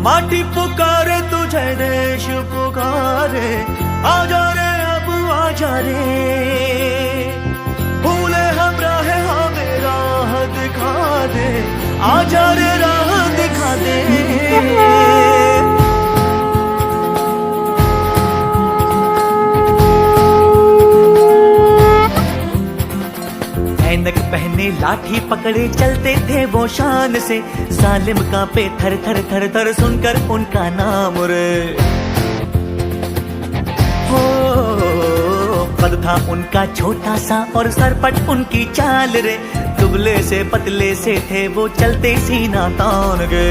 माटी पुकारे तुझे, देश पुकारे, आजा रे अब आजा रे, भूले हम राह हमें राह दिखा दे, आजा रे राह दिखा दे। ऐनक पहने लाठी पकड़े चलते थे वो शान से, जालिम कांपे थर थर थर थर सुनकर उनका नाम रे। हो कद था उनका छोटा सा और सरपट उनकी चाल रे, दुबले से पतले से थे वो चलते सीना तान के।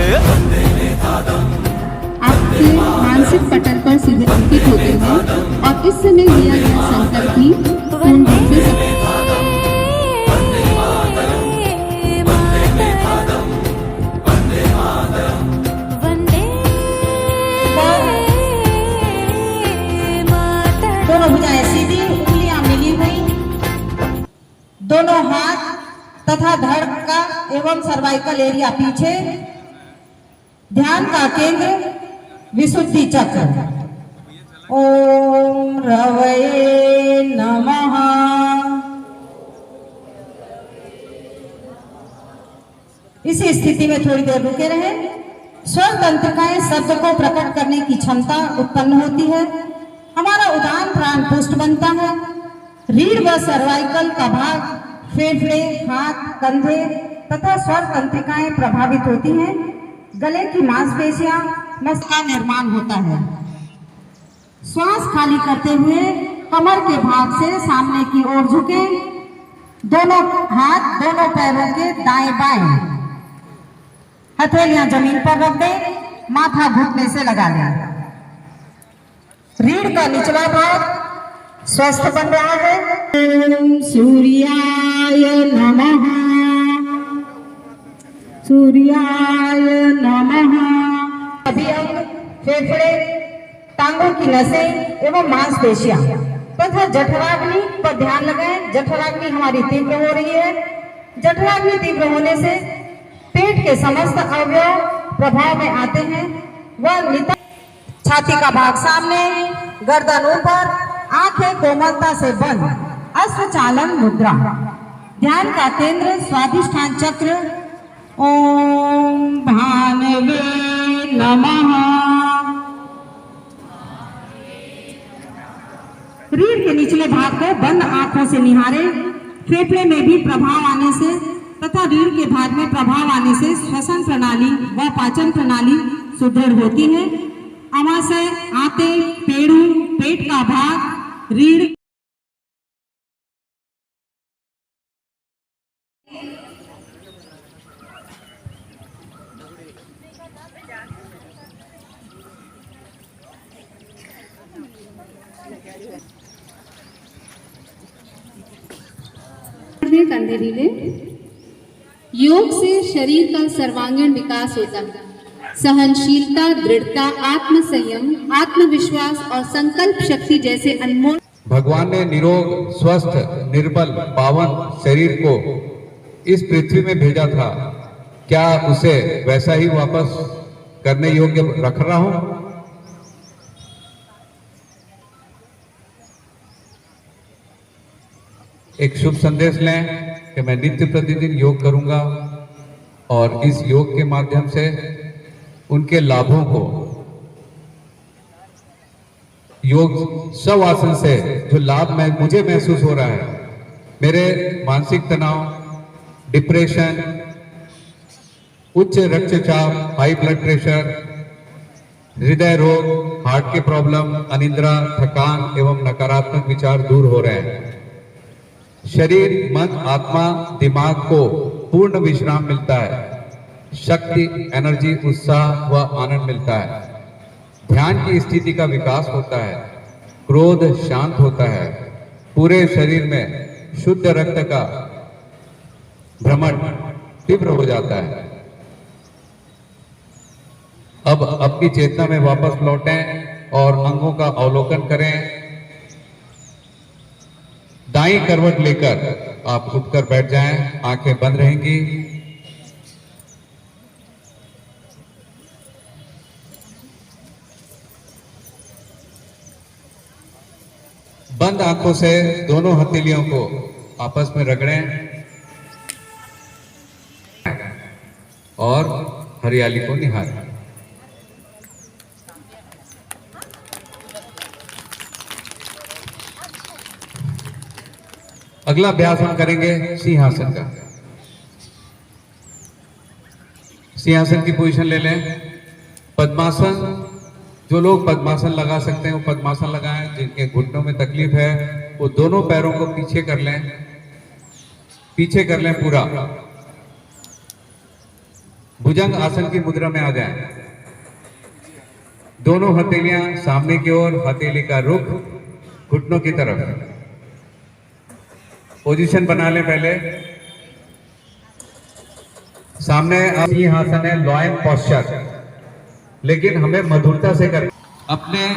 आपके मानसिक पटल पर सीधे अंकित होते हैं और इस समय दिया गया संकल्प ही पूर्ण रूप से दोनों हाथ तथा धड़ का एवं सर्वाइकल एरिया पीछे, ध्यान का केंद्र विशुद्धि चक्र। ओम रवये नमः। इसी स्थिति में थोड़ी देर रुके रहें। स्वर तंत्रिकाएं शब्द को प्रकट करने की क्षमता उत्पन्न होती है। हमारा उदान प्राण पुष्ट बनता है। रीढ़ व सर्वाइकल का भाग, फेफड़े, हाथ, कंधे तथा स्वर तंत्रिकाएं प्रभावित होती हैं। गले की मांसपेशियां, मस्तिष्क का निर्माण होता है। श्वास खाली करते हुए कमर के भाग से सामने की ओर झुके, दोनों हाथ दोनों पैरों के दाएं बाएं, हथेलियां जमीन पर रख दें, माथा घुटने से लगा लें। रीढ़ का निचला भाग स्वस्थ बन रहा है। ओम सूर्याय नमः, सूर्याय नमः। सभी अंग, फेफड़े, टांगों की नसें एवं मांसपेशियां तथा जठराग्नि पर ध्यान लगाएं। जठराग्नि हमारी तीव्र हो रही है। जठराग्नि तीव्र होने से पेट के समस्त अवयव प्रभाव में आते हैं। वह छाती का भाग सामने, गर्दन ऊपर, आंखें कोमलता से बंद, अश्वचालन मुद्रा। ध्यान का केंद्र स्वाधिष्ठान चक्र। ओम भानवे नमः। रीढ़ के निचले भाग को बंद आंखों से निहारे। फेफड़े में भी प्रभाव आने से तथा रीढ़ के भाग में प्रभाव आने से श्वसन प्रणाली व पाचन प्रणाली सुदृढ़ होती है। अमाशय, आंते, पेड़ू, पेट का भाग, रीढ़ कंधे ढीले। योग से शरीर का सर्वांगीण विकास होता है। सहनशीलता, दृढ़ता, आत्मसंयम, आत्मविश्वास और संकल्प शक्ति जैसे अनमोल। भगवान ने निरोग, स्वस्थ, निर्बल, पावन शरीर को इस पृथ्वी में भेजा था। क्या उसे वैसा ही वापस करने योग्य रख रहा हूं? एक शुभ संदेश लें कि मैं नित्य प्रतिदिन योग करूंगा और इस योग के माध्यम से उनके लाभों को, योग शवासन से जो लाभ मुझे महसूस हो रहा है, मेरे मानसिक तनाव, डिप्रेशन, उच्च रक्तचाप, हाई ब्लड प्रेशर, हृदय रोग, हार्ट के प्रॉब्लम, अनिद्रा, थकान एवं नकारात्मक विचार दूर हो रहे हैं। शरीर, मन, आत्मा, दिमाग को पूर्ण विश्राम मिलता है। शक्ति, एनर्जी, उत्साह व आनंद मिलता है। ध्यान की स्थिति का विकास होता है। क्रोध शांत होता है। पूरे शरीर में शुद्ध रक्त का भ्रमण तीव्र हो जाता है। अब अपनी चेतना में वापस लौटें और अंगों का अवलोकन करें। दाईं करवट लेकर आप उठकर बैठ जाएं, आंखें बंद रहेंगी। बंद आंखों से दोनों हथेलियों को आपस में रगड़ें और हरियाली को निहारें। अगला अभ्यास हम करेंगे सिंहासन का। सिंहासन की पोजीशन ले लें। पद्मासन, जो लोग पद्मासन लगा सकते हैं वो पद्मासन लगाएं। जिनके घुटनों में तकलीफ है वो दोनों पैरों को पीछे कर लें, पीछे कर लें पूरा। भुजंग आसन की मुद्रा में आ जाएं। दोनों हथेलियां सामने की ओर, हथेली का रुख घुटनों की तरफ। पोजीशन बना लें पहले। सामने सिंहासन है, लॉयन पोस्चर, लेकिन हमें मधुरता से कर अपने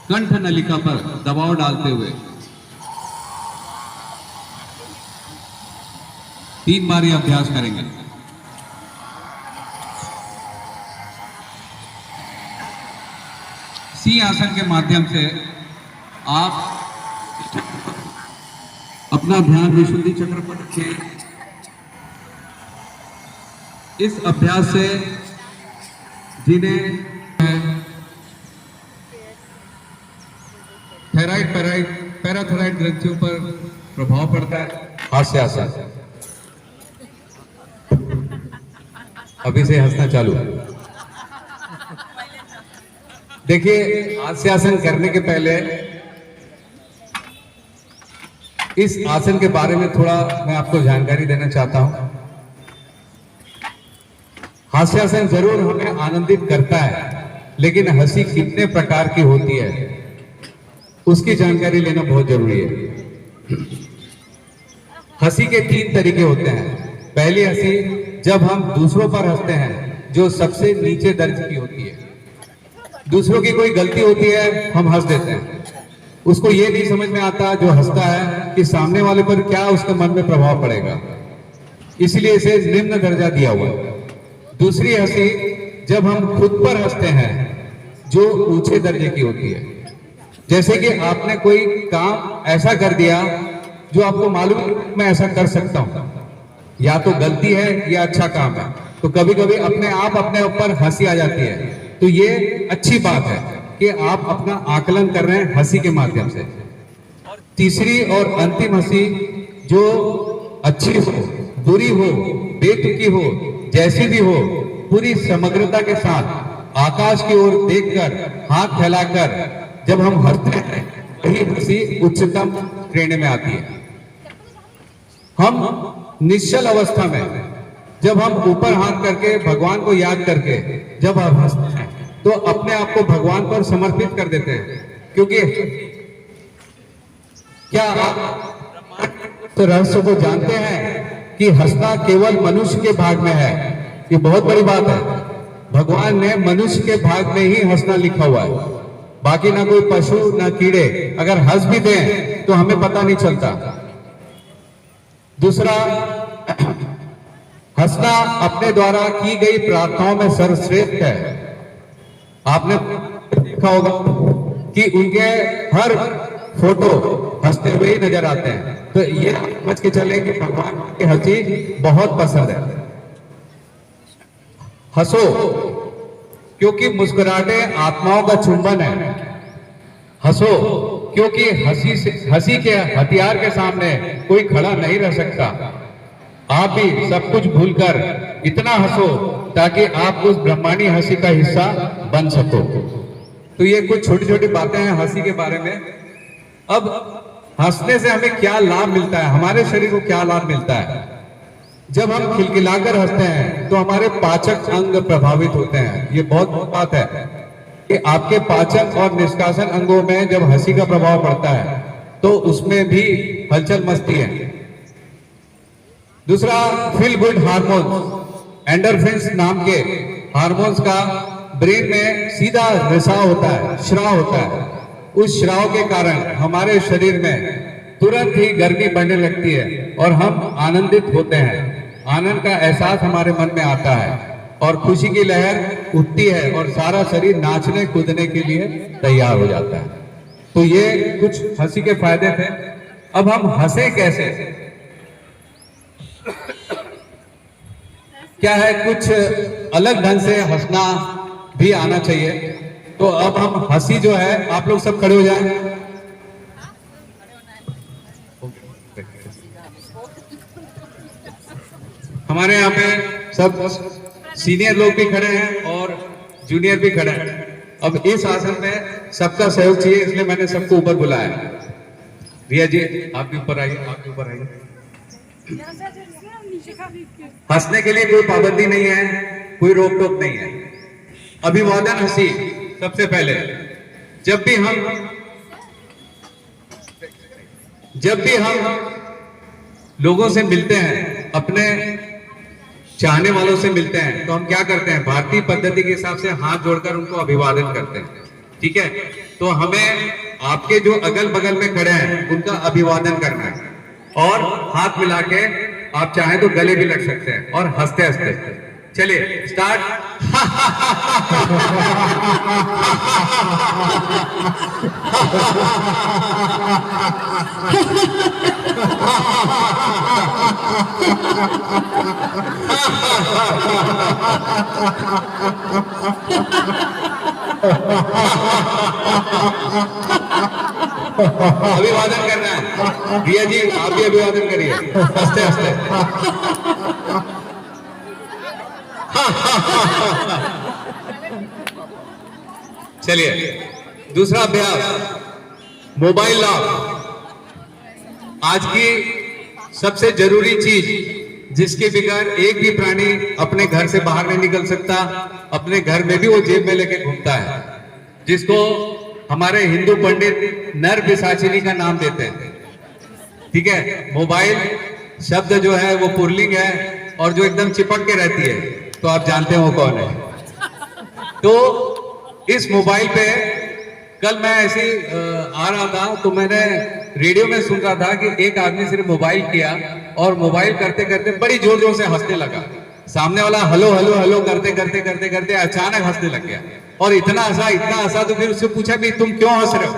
कंठ नलिका पर दबाव डालते हुए 3 बार ये अभ्यास करेंगे। सिंहासन के माध्यम से आप अपना ध्यान विशुद्धि चक्र पर रखें। इस अभ्यास से जिन्हें थायराइड पैराथायराइड ग्रंथियों पर प्रभाव पड़ता है, हास्यासन। अभी से हंसना चालू। देखिए, हास्यासन करने के पहले इस आसन के बारे में थोड़ा मैं आपको जानकारी देना चाहता हूं। हास्यासन जरूर हमें आनंदित करता है, लेकिन हंसी कितने प्रकार की होती है उसकी जानकारी लेना बहुत जरूरी है। हंसी के 3 तरीके होते हैं। पहली हंसी जब हम दूसरों पर हंसते हैं, जो सबसे नीचे दर्ज की होती है। दूसरों की कोई गलती होती है, हम हंस देते हैं। उसको ये नहीं समझ में आता जो हंसता है कि सामने वाले पर क्या उसके मन में प्रभाव पड़ेगा, इसलिए इसे निम्न दर्जा दिया हुआ है। दूसरी हंसी जब हम खुद पर हंसते हैं, जो ऊंचे दर्जे की होती है। जैसे कि आपने कोई काम ऐसा कर दिया जो आपको मालूम है मैं ऐसा कर सकता हूं, या तो गलती है या अच्छा काम है, तो कभी कभी अपने आप अपने ऊपर हंसी आ जाती है। तो ये अच्छी बात है कि आप अपना आकलन कर रहे हैं हंसी के माध्यम से। तीसरी और अंतिम हंसी जो अच्छी हो, बुरी हो, बेतुकी हो, जैसी भी हो, पूरी समग्रता के साथ आकाश की ओर देखकर, हाथ फैलाकर जब हम हंसते हैं, वही हंसी उच्चतम श्रेणी में आती है। हम निश्चल अवस्था में जब हम ऊपर हाथ करके भगवान को याद करके जब हम हंसते हैं, तो अपने आप को भगवान पर समर्पित कर देते हैं। क्योंकि क्या आप तो रहस्य को जानते हैं कि हंसना केवल मनुष्य के भाग में है। ये बहुत बड़ी बात है। भगवान ने मनुष्य के भाग में ही हंसना लिखा हुआ है, बाकी ना कोई पशु ना कीड़े अगर हंस भी दें तो हमें पता नहीं चलता। दूसरा, हंसना अपने द्वारा की गई प्रार्थनाओं में सर्वश्रेष्ठ है। आपने देखा होगा कि उनके हर फोटो हंसते हुए ही नजर आते हैं, तो ये समझ के चले कि भगवान की हंसी बहुत पसंद है। हंसो, क्योंकि मुस्कुराहटे आत्माओं का चुंबन है। हंसो, क्योंकि हंसी के हथियार के सामने कोई खड़ा नहीं रह सकता। आप भी सब कुछ भूलकर इतना हंसो ताकि आप उस ब्रह्मांडी हंसी का हिस्सा बन सको। तो ये कुछ छोटी छोटी बातें हैं हंसी के बारे में। अब हंसने से हमें क्या लाभ मिलता है, हमारे शरीर को क्या लाभ मिलता है? जब हम खिलखिलाकर हंसते हैं तो हमारे पाचक अंग प्रभावित होते हैं। ये बहुत बात है कि आपके पाचन और निष्कासन अंगों में जब हंसी का प्रभाव पड़ता है तो उसमें भी हलचल मचती है। दूसरा, फील गुड हार्मोन्स, एंडोर्फिन्स नाम के हार्मोन्स का ब्रेन में सीधा रिसाव होता है, श्राव होता है। उस श्राव के कारण हमारे शरीर में तुरंत ही गर्मी बढ़ने लगती है और हम आनंदित होते हैं। आनंद का एहसास हमारे मन में आता है और खुशी की लहर उठती है और सारा शरीर नाचने कूदने के लिए तैयार हो जाता है। तो ये कुछ हंसी के फायदे थे। अब हम हंसे कैसे, क्या है, कुछ अलग ढंग से हंसना भी आना चाहिए। तो अब हम हंसी जो है, आप लोग सब खड़े हो जाएं। हमारे यहाँ पे सब सीनियर लोग भी खड़े हैं और जूनियर भी खड़े हैं। अब इस आसन में सबका सहयोग चाहिए, इसलिए मैंने सबको ऊपर बुलाया। रिया जी आप भी ऊपर आइए, आप भी ऊपर आइए। हंसने के लिए कोई पाबंदी नहीं है, कोई रोक टोक नहीं है। अभिवादन हंसी सबसे पहले, जब भी हम लोगों से मिलते हैं, अपने चाहने वालों से मिलते हैं, तो हम क्या करते हैं, भारतीय पद्धति के हिसाब से हाथ जोड़कर उनको अभिवादन करते हैं। ठीक है, तो हमें आपके जो अगल बगल में खड़े हैं उनका अभिवादन करना है और हाथ मिला के आप चाहें तो गले भी लग सकते हैं और हंसते हंसते। चलिए स्टार्ट। अभिवादन करना है। रिया जी आप भी अभिवादन करिए हंसते हंसते। चलिए दूसरा अभ्यास, मोबाइल लॉक। आज की सबसे जरूरी चीज जिसके बगैर एक भी प्राणी अपने घर से बाहर नहीं निकल सकता, अपने घर में भी वो जेब में लेके घूमता है, जिसको हमारे हिंदू पंडित नर पिशाचिनी का नाम देते हैं। ठीक है, मोबाइल शब्द जो है वो पुल्लिंग है और जो एकदम चिपक के रहती है, तो आप जानते हैं वो कौन है। तो इस मोबाइल पे कल मैं ऐसे आ रहा था तो मैंने रेडियो में सुन रहा था कि एक आदमी सिर्फ मोबाइल किया और मोबाइल करते करते बड़ी जोर जोर से हंसने लगा। सामने वाला हेलो हेलो हेलो करते करते करते करते अचानक हंसने लग गया और इतना हंसा तो फिर उससे पूछा भी तुम क्यों हंस रहे हो,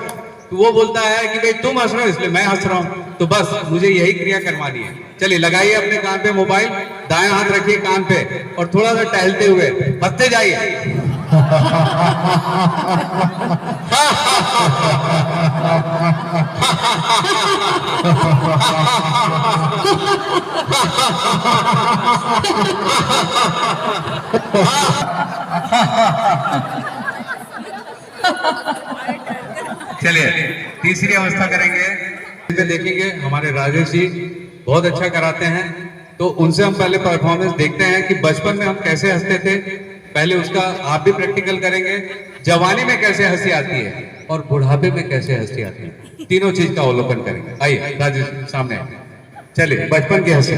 तो वो बोलता है कि भाई तुम हंस रहे हो इसलिए मैं हंस रहा हूं, तो बस मुझे यही क्रिया करवानी है। चलिए लगाइए अपने कान पे मोबाइल, दायां हाथ रखिए कान पे और थोड़ा सा टहलते हुए हंसते जाइए। चलिए तीसरी अवस्था करेंगे। देखेंगे हमारे राजेश जी बहुत अच्छा कराते हैं, तो उनसे हम पहले परफॉर्मेंस देखते हैं कि बचपन में हम कैसे हंसते थे, पहले उसका आप भी प्रैक्टिकल करेंगे। जवानी में कैसे हंसी आती है और बुढ़ापे में कैसे हंसी आती है, तीनों चीज का अवलोकन करेंगे। आइए राजेश सामने, चलिए बचपन की हंसी।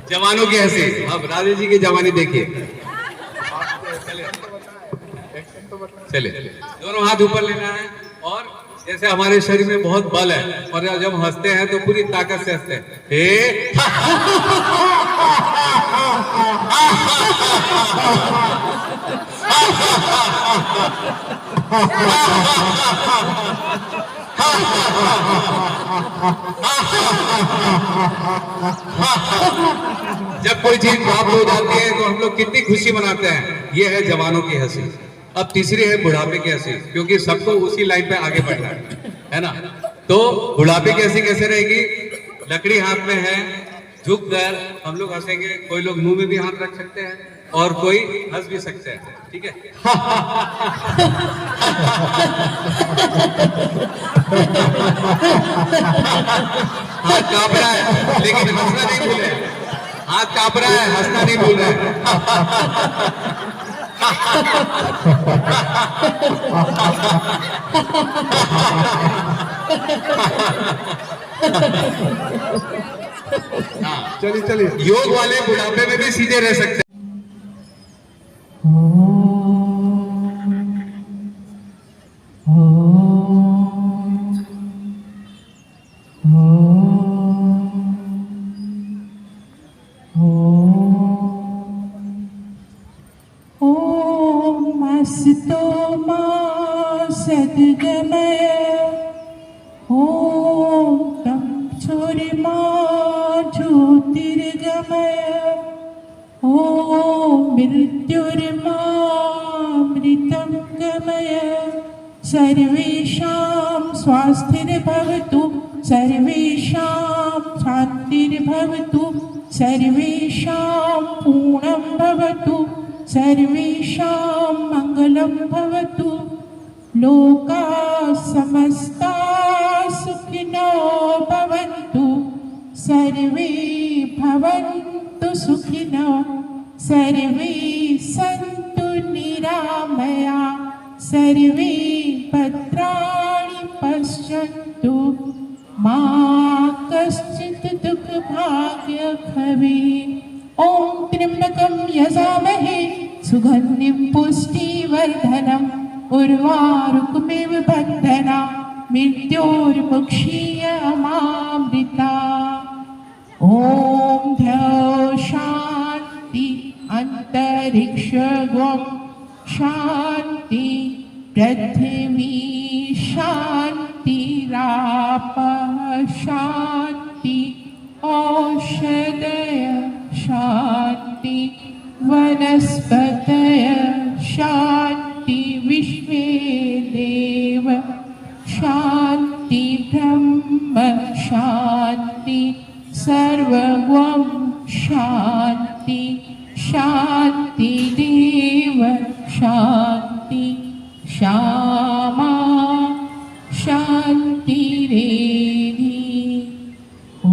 जवानों की हंसी। अब राजेश जी की जवानी देखिए। चलिए दोनों हाथ ऊपर लेना है और जैसे हमारे शरीर में बहुत बल है और जब हंसते हैं तो पूरी ताकत से हंसते हैं। जब कोई चीज प्राप्त हो जाती है तो हम लोग कितनी खुशी मनाते हैं, ये है जवानों की हंसी। अब तीसरी है बुढ़ापे की हंसी, क्योंकि सबको उसी लाइन पे आगे बढ़ना है ना। तो बुढ़ापे की हंसी कैसे रहेगी, लकड़ी हाथ में है, झुक कर हम लोग हंसेंगे। कोई लोग मुंह में भी हाथ रख सकते हैं और कोई हंस भी सकते हैं। ठीक है, हाथ कांप रहा है लेकिन हंसना नहीं भूले, हाथ कांप रहा है हंसना नहीं भूल रहे। चलिए चलिए। योग वाले बुढ़ापे में भी सीधे रह सकते हैं। मस्तो मा सद्गमय ॐ तं छोरिमा ज्योतिर्गमय ॐ मृत्युर्मामृतं गमय सर्वेषां स्वास्थिर्भवतु सर्वेषां शान्तिर्भवतु सर्वेषां पूर्णं भवतु सर्वेषां मङ्गलं भवतु लोकाः समस्ताः सुखिनो भवन्तु सर्वे भवन्तु सुखिनो सर्वे सन्तु निरामया सर्वे भद्राणि पश्यन्तु मा कश्चित् दुःखभाग्यभवेत् ॐ त्र्यम्बकं यजामहे सुगन्धिं पुष्टिवर्धनम् उर्वारुकमिव बन्धना मृत्योर्मुक्षीयमामृता ॐ द्यौ शान्ति अन्तरिक्षगं शान्ति पृथिवी शान्तिरापः शान्ति औषधय शान्ति वनस्पतय शान्ति विश्वे देव शान्ति ब्रह्म शान्ति सर्वं शान्ति शान्ति देव शान्ति श्यामा शान्तिरेधि ॐ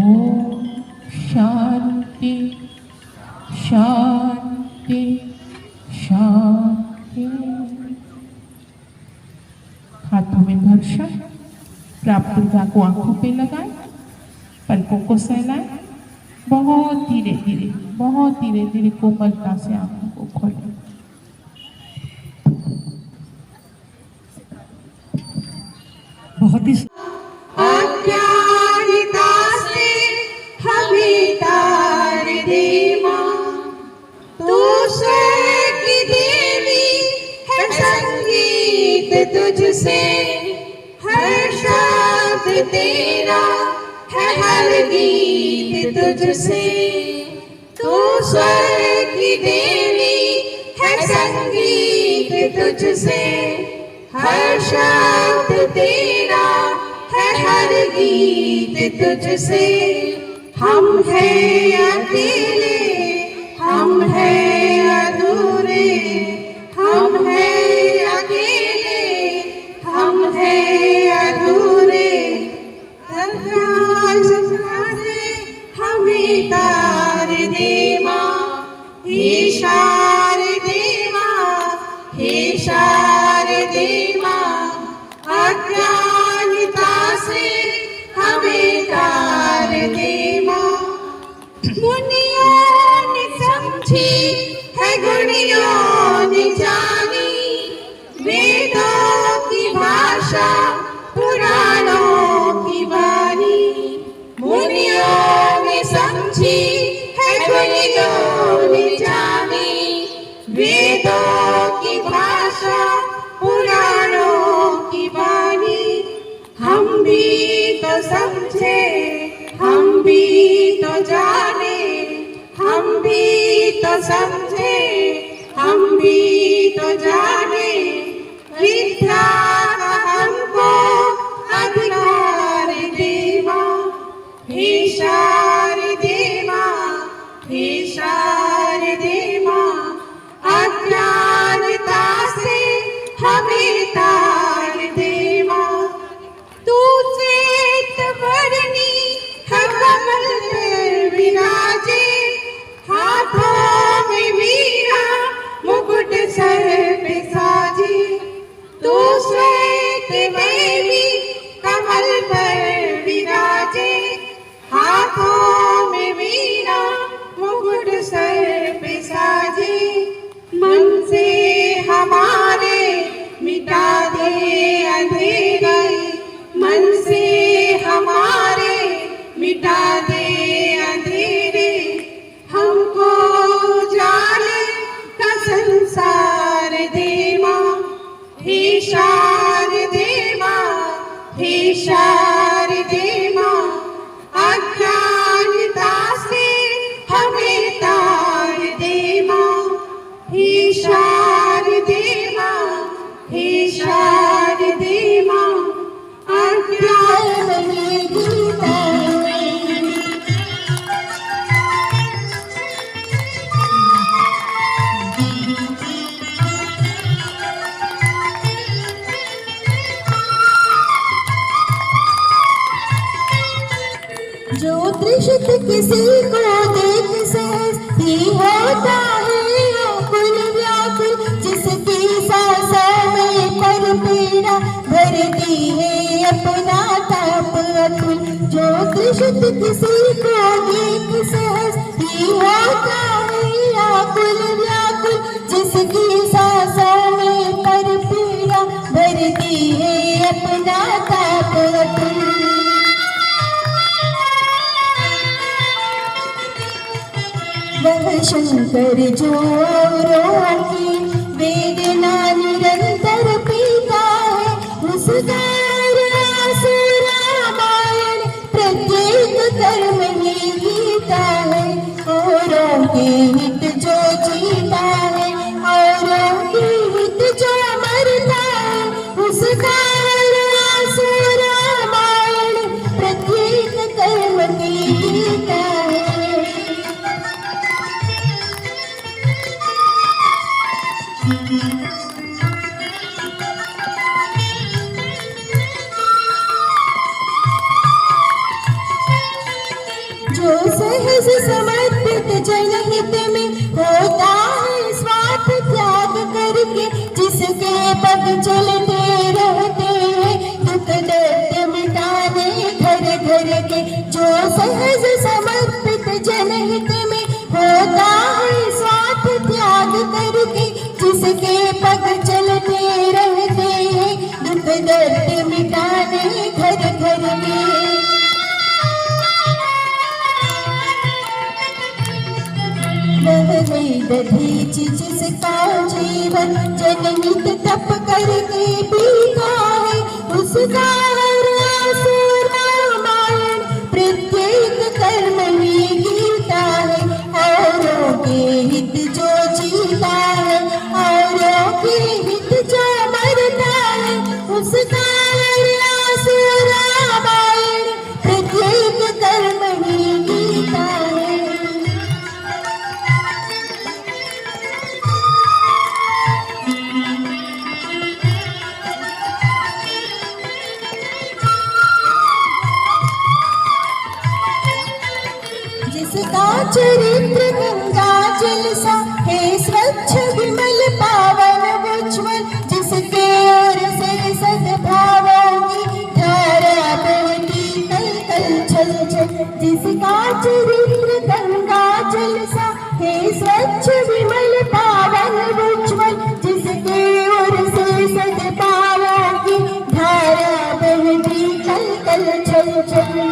शान्ति शान्ति शान्ति। हाथों में घर्षण, प्राप्त ऊर्जा को आंखों पे लगाएं, पलकों को सहलाएं, बहुत धीरे धीरे कोमलता से आंखों को खोलें। बहुत ही अज्ञानिता से हमें तार दे मां, तू स्वर्ग की देवी है संगीत तुझसे, हर शब्द तेरा है हर गीत तुझसे, तू स्वर्ग की देवी है संगीत तुझसे, हर शब्द तेरा है हर गीत तुझसे। हम हैं अकेले, हम हैं अधूरे, हम हैं अकेले, हम हैं अधूरे, हमें तार दे मां, हे शारदे मां, हे शारदे मां, अज्ञानता से हमें तार दे मां। मुनियों ने समझी है गुणियों ने जानी, वेदों की भाषा पुराणों की वाणी, मुनियों ने समझी है गुणियों ने जानी, वेदों की भाषा पुराणों की वाणी। हम भी तो समझे, हम भी तो जाने, हम भी तो समझे, हम भी तो जाने, विद्या का हमको अधिकार दे मां, हे शारदे मां, हे शारदे मां, अज्ञानता से हमें तार दे मां। तू श्वेत वर्णी है कमल पर विराजे, हाथों में वीणा किसी को देख सहज ही होता है आकुल व्याकुल, जिसकी सांसों में पर पीड़ा भरती है अपना ताप अतुल। जो दृष्ट किसी को देख सहज ही होता है आकुल व्याकुल, जिसकी सांसों में पर पीड़ा भरती है अपना ताप अतुल। वह शंकर जो औरों की वेदना निरंतर पीता है, उसका आंसू रामायण प्रत्येक कर्म ही गीता है। औरों के हित जो जीता है, औरों के हित जो मरता है, उसका आंसू रामायण प्रत्येक कर्म की गीता है। जो सहज समर्पित जनहित में होता है स्वार्थ त्याग करके, जिसके पग चलते रहते हैं दुख दर्द मिटाने घर घर के। जो सहज समर्पित जनहित में होता है स्वार्थ त्याग करके, जिसके पग चलते रहते हैं दुख दर्द मिटाने घर घर के। वह दधीच जिसका जीवन जनहित तप करके बीता है, उसका आंसू रामायण प्रत्येक कर्म ही गीता है। औरों के हित जो जीता है, औरों के हित जो मरता है, उसका आंसू रामायण प्रत्येक कर्म ही गीता है। जिसका चरित्र गंगा जल सा है स्वच्छ विमल पावन उज्ज्वल, जिसके ओर से सद्भावों की धारा बहती कल कल छल छल। जिसका चरित्र गंगा जल सा है स्वच्छ विमल पावन उज्ज्वल, जिसके ओर से सद्भावों की धारा बहती कल कल छल छल।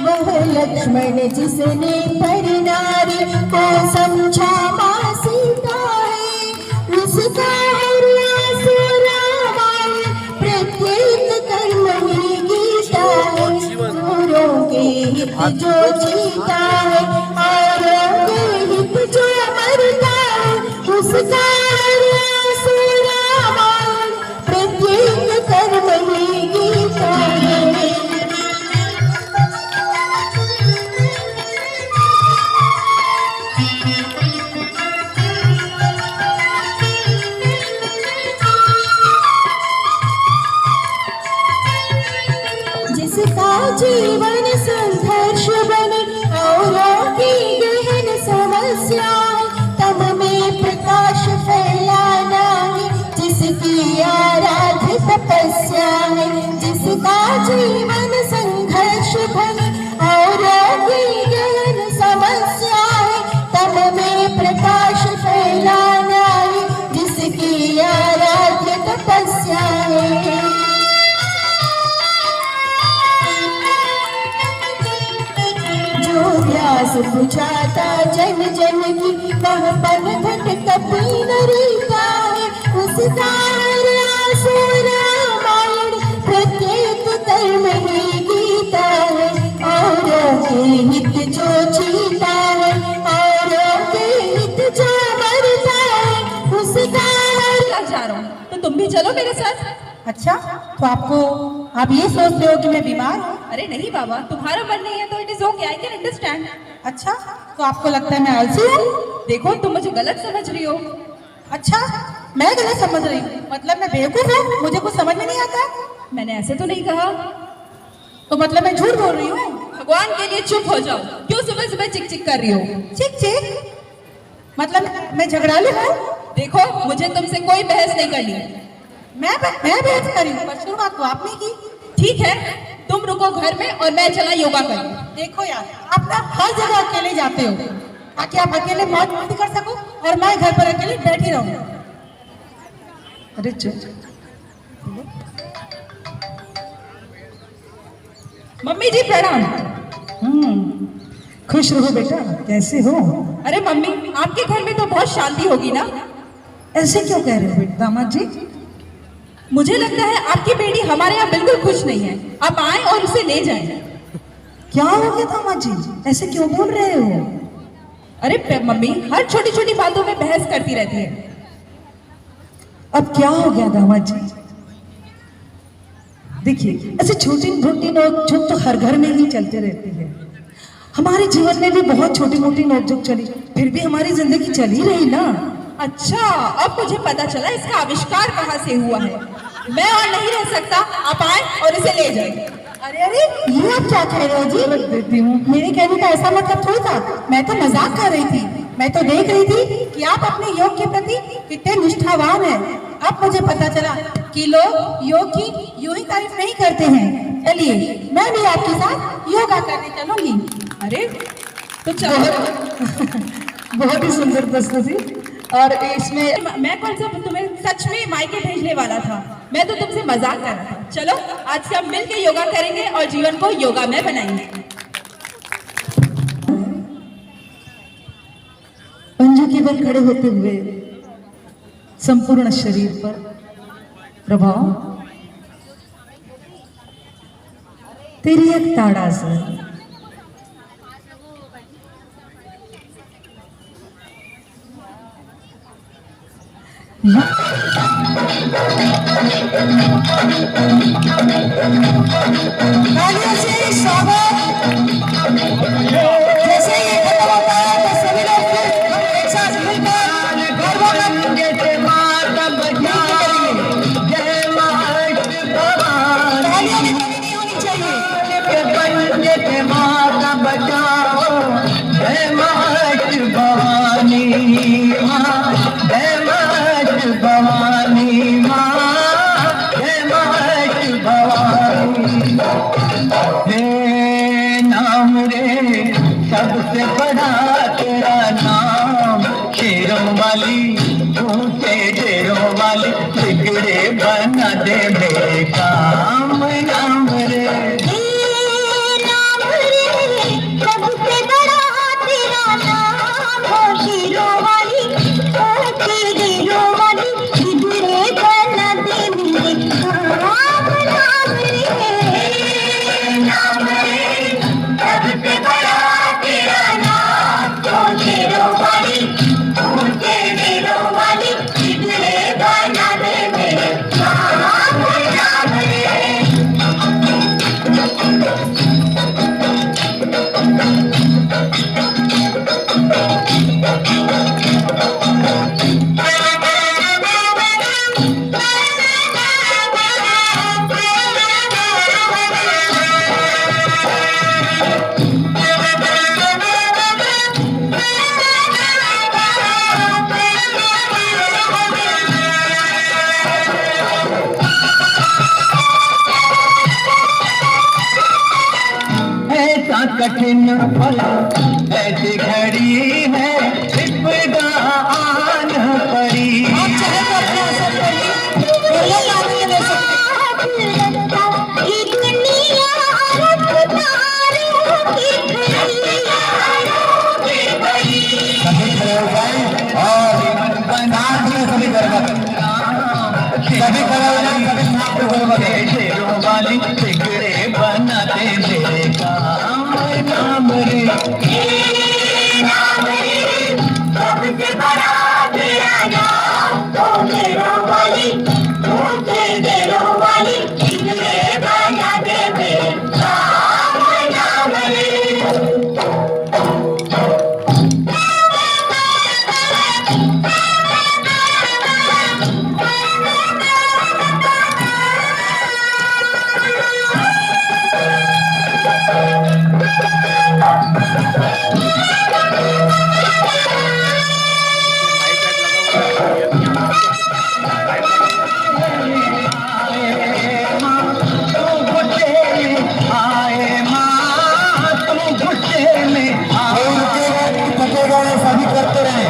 वह लक्ष्मण जिसने पर नारी को समझा मां सीता है, उसका आंसू रामायण प्रत्येक कर्म ही गीता है। औरों के हित जो जीता है, औरों के हित जो मरता है, उसका आंसू रामायण प्रत्येक कर्म ही गीता है। जिसका जीवन संघर्ष बने औरों की गहन समस्याएं, तब में प्रकाश फैलाना है जिसकी आराध्य तपस्या है। जिसका जीवन संघर्ष बने औरों की गहन समस्याएं, तब में प्रकाश फैलाना है जिसकी आराध्य तपस्या है। व्यास बुझाता जन जन की वह पन घट कपी नरीता है, उसका आंसू रामायण प्रत्येक कर्म ही गीता है। औरों के हित जो जीता है, औरों के हित जो मरता है, उसका जा रहा हूँ तो तुम भी चलो मेरे साथ। अच्छा, तो आप ये सोचते हो कि मैं बीमार हूँ? अरे नहीं बाबा, तुम्हारा मन नहीं है तो it is okay, I can understand. अच्छा, तो आपको लगता है मैं आलसी हूँ? देखो तुम मुझे गलत समझ रही हो। अच्छा, मैं गलत समझ रही हूँ, मतलब मैं बेवकूफ हूँ, मुझे कुछ समझ में नहीं आता। मैंने ऐसे तो नहीं कहा। तो मतलब मैं झूठ बोल रही हूँ? भगवान के लिए चुप हो जाओ, क्यों सुबह सुबह चिक चिक कर रही हो? चिक चिक मतलब मैं झगड़ालू हूँ? देखो, मुझे तुमसे कोई बहस नहीं करनी। मैं बहस करी हूँ, पर शुरुआत तो आपने की। ठीक है, तुम रुको घर में और मैं चला योगा करने। देखो यार, आप ना हर जगह अकेले जाते हो ताकि आप अकेले मौज मस्ती कर सको और मैं घर पर अकेले बैठी रहूं। अरे मम्मी जी प्रणाम। खुश रहो बेटा, कैसे हो? अरे मम्मी, आपके घर में तो बहुत शांति होगी ना? ऐसे क्यों कह रहे हो बेटा दामाद जी? मुझे लगता है आपकी बेटी हमारे यहाँ बिल्कुल खुश नहीं है। आप आए और उसे ले जाएं। क्या हो गया दामाद जी, ऐसे क्यों बोल रहे हो? अरे मम्मी, हर छोटी छोटी बातों में बहस करती रहती है। अब क्या हो गया दामाद जी? देखिए, ऐसे छोटी मोटी नोकझोंक तो हर घर में ही चलते रहती है। हमारे जीवन में भी बहुत छोटी मोटी नोकझोंक चली, फिर भी हमारी जिंदगी चली रही ना। अच्छा, अब मुझे पता चला इसका आविष्कार कहाँ से हुआ है। मैं और नहीं रह सकता, आप आए और इसे ले जाए। अरे अरे, ये आप क्या कह रहे हो जी? देती हूँ। मेरे कहने का ऐसा मतलब थोड़ी था, मैं तो मजाक कर रही थी। मैं तो देख रही थी कि आप अपने योग के प्रति कितने निष्ठावान हैं। अब मुझे पता चला कि लोग योग की यूं ही तारीफ नहीं करते हैं। चलिए, मैं भी आपके साथ योगा करने चलूंगी। अरे तो चलो। बहुत ही सुंदर प्रस्तुति। और इसमें मैं कौन सा तुम्हें सच में मायके भेजने वाला था? मैं तो तुमसे मजाक कर रहा था। चलो, आज से हम मिलकर योगा करेंगे और जीवन को योगामय बनाएंगे। अंजू केवल खड़े होते हुए संपूर्ण शरीर पर प्रभाव, तेरी एक ताड़ासर से स्वागत। जैसे ये खत्म होता है तो सभी लोग फिर एक साथ मिलकर गरबा करेंगे। तालियां भी नहीं होनी चाहिए। माता बचाओ, जय माता भवानी माँ, जय माता भवानी माँ, जय माता भवानी। हे नाम रे सबसे बड़ा तेरा नाम, शेरों वाली ऊंचे डेरों वाली, बिगड़े बना दे मेरे काम। नाम रे सबसे बड़ा तेरा नाम, हीरो वाली हीरो वाली, बिगड़े बना दे मेरे काम। नाम रे सबसे बड़ा तेरा नाम, हीरो वाली हीरो वाली, बिगड़े बना दे मेरे काम। नाम रे ऐसा कठिन फल ऐसी घड़ी है, विपदा आन पड़ी। आप चाहे तो अपने असर पर ही बोले लाने दे सकते। ये दुनिया सभी खड़े हो जाए और बना दिए सभी गरबा, सभी खड़े हो जाए, सभी नाम गरबा। शेरों वाली बिगड़े बनाते मेरे काम। नाम रे सभी करते रहे।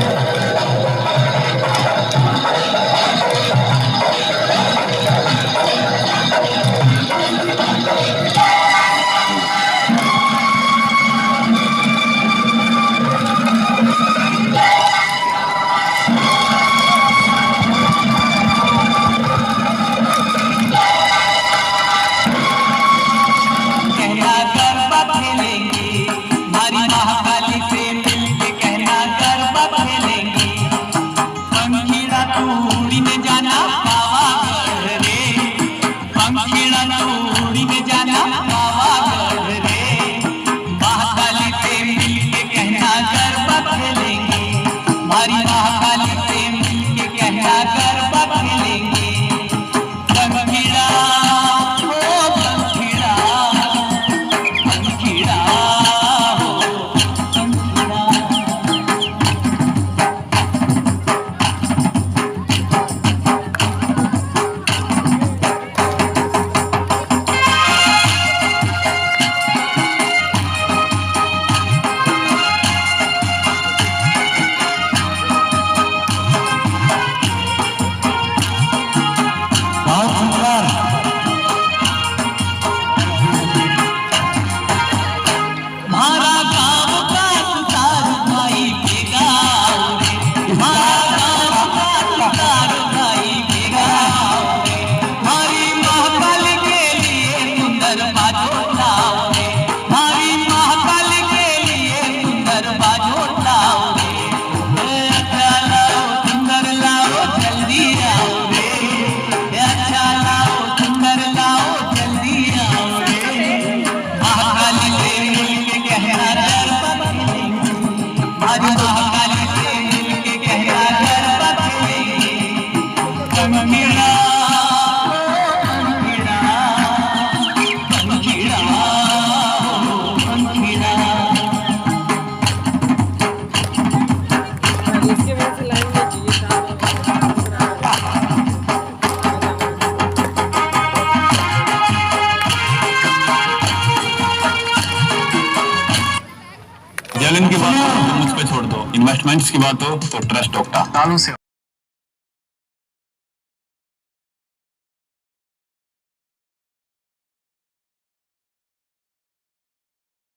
जलन की बात हो तो मुझ पे छोड़ दो, इन्वेस्टमेंट्स की बात हो तो ट्रस्ट डॉक्टर।